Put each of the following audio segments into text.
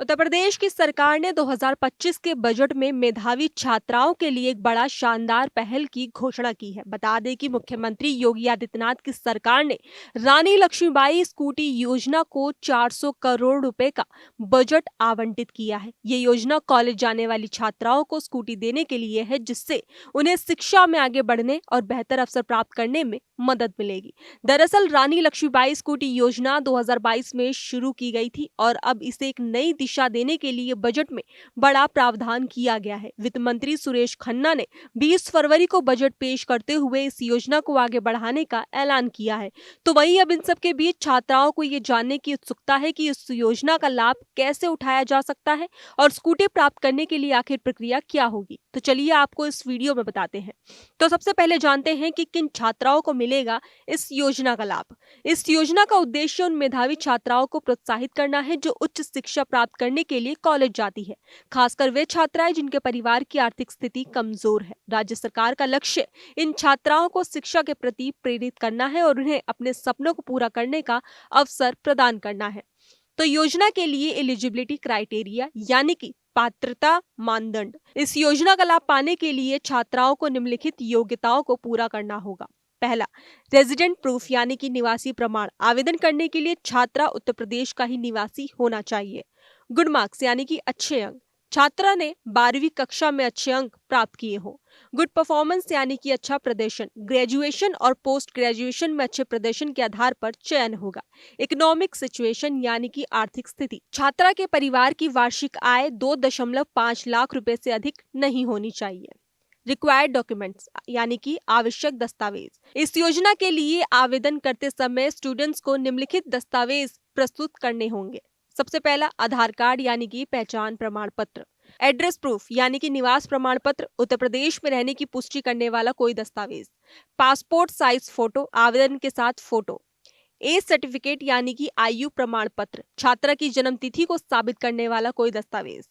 उत्तर प्रदेश की सरकार ने 2025 के बजट में मेधावी छात्राओं के लिए एक बड़ा शानदार पहल की घोषणा की है। बता दें कि मुख्यमंत्री योगी आदित्यनाथ की सरकार ने रानी लक्ष्मीबाई स्कूटी योजना को 400 करोड़ रुपए का बजट आवंटित किया है। ये योजना कॉलेज जाने वाली छात्राओं को स्कूटी देने के लिए है, जिससे उन्हें शिक्षा में आगे बढ़ने और बेहतर अवसर प्राप्त करने में मदद मिलेगी। दरअसल रानी लक्ष्मीबाई स्कूटी योजना 2022 में शुरू की गई थी और अब इसे एक नई दिशा देने के लिए बजट में बड़ा प्रावधान किया गया है। वित्त मंत्री सुरेश खन्ना ने 20 फरवरी को बजट पेश करते हुए इस योजना को आगे बढ़ाने का ऐलान किया है। तो वहीं अब इन सब के बीच छात्राओं को ये जानने की उत्सुकता है कि इस योजना का लाभ कैसे उठाया जा सकता है और स्कूटी प्राप्त करने के लिए आखिर प्रक्रिया क्या होगी। तो चलिए आपको इस वीडियो में बताते हैं। तो सबसे पहले जानते हैं कि किन छात्राओं को मिलेगा इस योजना का लाभ। इस योजना का उद्देश्य उन मेधावी छात्राओं को प्रोत्साहित करना है जो उच्च शिक्षा प्राप्त करने के लिए कॉलेज जाती है, खासकर वे छात्राएं जिनके परिवार की आर्थिक स्थिति कमजोर है। राज्य सरकार का लक्ष्य इन छात्राओं को शिक्षा के प्रति प्रेरित करना है और उन्हें अपने सपनों को पूरा करने का अवसर प्रदान करना है। तो योजना के लिए एलिजिबिलिटी क्राइटेरिया यानी कि पात्रता मानदंड। इस योजना का लाभ पाने के लिए छात्राओं को निम्नलिखित योग्यताओं को पूरा करना होगा। पहला, रेजिडेंट प्रूफ यानी कि निवासी प्रमाण। आवेदन करने के लिए छात्रा उत्तर प्रदेश का ही निवासी होना चाहिए। गुड मार्क्स यानी कि अच्छे अंक। छात्रा ने 12वीं कक्षा में अच्छे अंक प्राप्त किए हो। गुड परफॉर्मेंस यानी कि अच्छा प्रदर्शन। ग्रेजुएशन और पोस्ट ग्रेजुएशन में अच्छे प्रदर्शन के आधार पर चयन होगा। इकोनॉमिक सिचुएशन यानी कि आर्थिक स्थिति। छात्रा के परिवार की वार्षिक आय 2.5 लाख रुपए से अधिक नहीं होनी चाहिए। रिक्वायर्ड डॉक्यूमेंट्स यानी कि आवश्यक दस्तावेज। इस योजना के लिए आवेदन करते समय स्टूडेंट्स को निम्नलिखित दस्तावेज प्रस्तुत करने होंगे। सबसे पहला, आधार कार्ड यानी कि पहचान प्रमाण पत्र। एड्रेस प्रूफ यानी कि निवास प्रमाण पत्र, उत्तर प्रदेश में रहने की पुष्टि करने वाला कोई दस्तावेज। पासपोर्ट साइज फोटो, आवेदन के साथ फोटो। एज सर्टिफिकेट यानी कि आयु प्रमाण पत्र, छात्रा की जन्म तिथि को साबित करने वाला कोई दस्तावेज।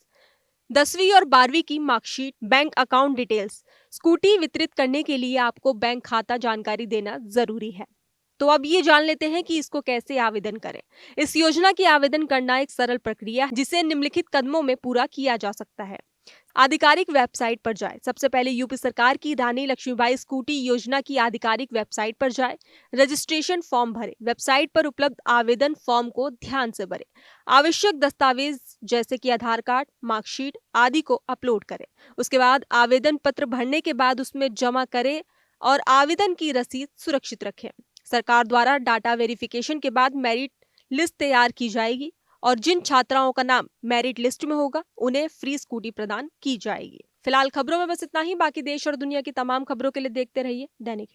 10वीं और 12वीं की marksheet. Bank account details. Scooty वितरित करने के लिए आपको बैंक खाता जानकारी देना जरूरी है। तो अब ये जान लेते हैं कि इसको कैसे आवेदन करें। इस योजना की आवेदन करना एक सरल प्रक्रिया है जिसे निम्नलिखित कदमों में पूरा किया जा सकता है। आधिकारिक वेबसाइट पर जाएं। सबसे पहले यूपी सरकार की रानी लक्ष्मीबाई स्कूटी योजना की आधिकारिक वेबसाइट पर जाएं। रजिस्ट्रेशन फॉर्म भरें। वेबसाइट पर उपलब्ध आवेदन फॉर्म को ध्यान से भरें। आवश्यक दस्तावेज जैसे कि आधार कार्ड, मार्कशीट आदि को अपलोड करें। उसके बाद आवेदन पत्र भरने के बाद उसमें जमा करें और आवेदन की रसीद सुरक्षित रखें। सरकार द्वारा डाटा वेरिफिकेशन के बाद मेरिट लिस्ट तैयार की जाएगी और जिन छात्राओं का नाम मेरिट लिस्ट में होगा उन्हें फ्री स्कूटी प्रदान की जाएगी। फिलहाल खबरों में बस इतना ही। बाकी देश और दुनिया की तमाम खबरों के लिए देखते रहिए दैनिक हिंद।